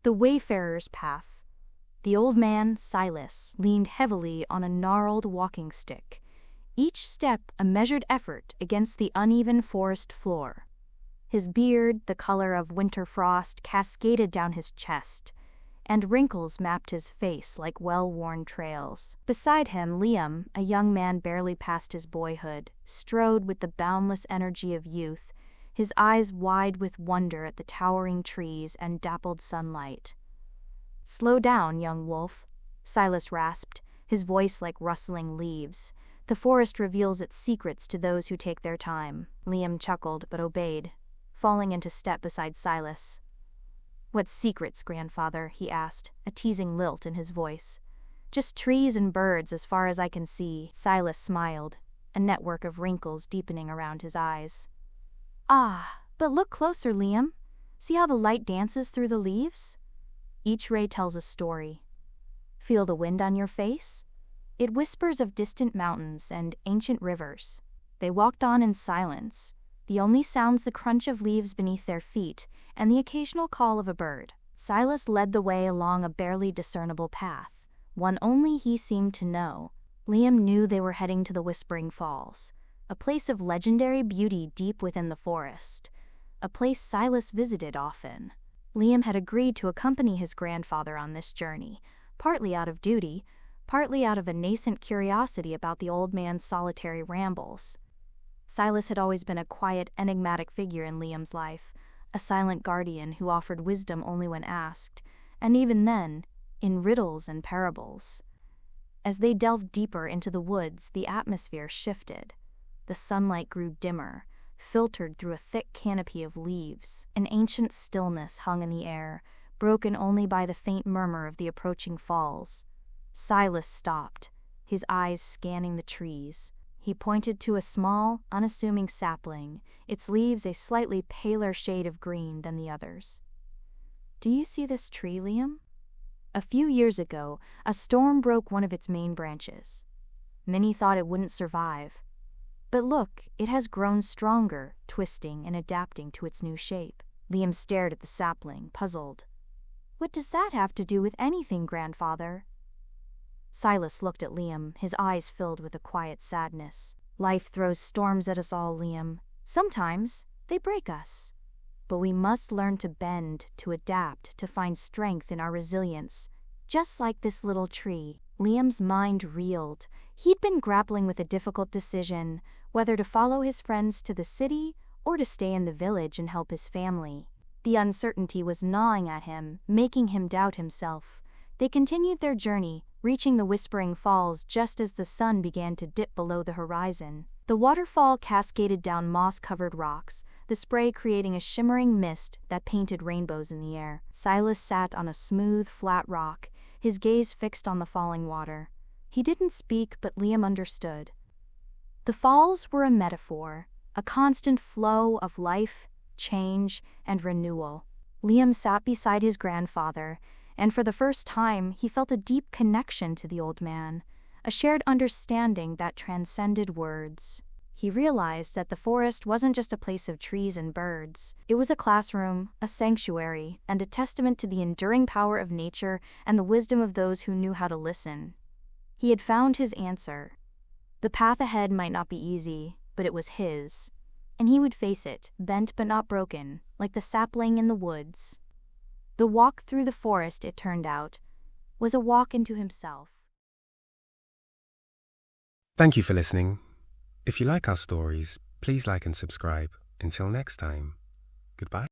The Wayfarer's Path. The old man, Silas, leaned heavily on a gnarled walking stick, each step a measured effort against the uneven forest floor. His beard, the color of winter frost, cascaded down his chest, and wrinkles mapped his face like well-worn trails. Beside him, Liam, a young man barely past his boyhood, strode with the boundless energy of youth, his eyes wide with wonder at the towering trees and dappled sunlight. "Slow down, young wolf," Silas rasped, his voice like rustling leaves. "The forest reveals its secrets to those who take their time." Liam chuckled but obeyed, falling into step beside Silas. "What secrets, grandfather?" he asked, a teasing lilt in his voice. "Just trees and birds as far as I can see." Silas smiled, a network of wrinkles deepening around his eyes. "Ah, but look closer, Liam. See how the light dances through the leaves? Each ray tells a story. Feel the wind on your face? It whispers of distant mountains and ancient rivers." They walked on in silence, the only sounds the crunch of leaves beneath their feet and the occasional call of a bird. Silas led the way along a barely discernible path, one only he seemed to know. Liam knew they were heading to the Whispering Falls, a place of legendary beauty deep within the forest, a place Silas visited often. Liam had agreed to accompany his grandfather on this journey, partly out of duty, partly out of a nascent curiosity about the old man's solitary rambles. Silas had always been a quiet, enigmatic figure in Liam's life, a silent guardian who offered wisdom only when asked, and even then, in riddles and parables. As they delved deeper into the woods, the atmosphere shifted. The sunlight grew dimmer, filtered through a thick canopy of leaves. An ancient stillness hung in the air, broken only by the faint murmur of the approaching falls. Silas stopped, his eyes scanning the trees. He pointed to a small, unassuming sapling, its leaves a slightly paler shade of green than the others. "Do you see this tree, Liam? A few years ago, a storm broke one of its main branches. Many thought it wouldn't survive. But look, it has grown stronger, twisting and adapting to its new shape." Liam stared at the sapling, puzzled. "What does that have to do with anything, grandfather?" Silas looked at Liam, his eyes filled with a quiet sadness. "Life throws storms at us all, Liam. Sometimes they break us. But we must learn to bend, to adapt, to find strength in our resilience, just like this little tree." Liam's mind reeled. He'd been grappling with a difficult decision, whether to follow his friends to the city or to stay in the village and help his family. The uncertainty was gnawing at him, making him doubt himself. They continued their journey, reaching the Whispering Falls just as the sun began to dip below the horizon. The waterfall cascaded down moss-covered rocks, the spray creating a shimmering mist that painted rainbows in the air. Silas sat on a smooth, flat rock, his gaze fixed on the falling water. He didn't speak, but Liam understood. The falls were a metaphor, a constant flow of life, change, and renewal. Liam sat beside his grandfather, and for the first time he felt a deep connection to the old man, a shared understanding that transcended words. He realized that the forest wasn't just a place of trees and birds. It was a classroom, a sanctuary, and a testament to the enduring power of nature and the wisdom of those who knew how to listen. He had found his answer. The path ahead might not be easy, but it was his, and he would face it, bent but not broken, like the sapling in the woods. The walk through the forest, it turned out, was a walk into himself. Thank you for listening. If you like our stories, please like and subscribe. Until next time, goodbye.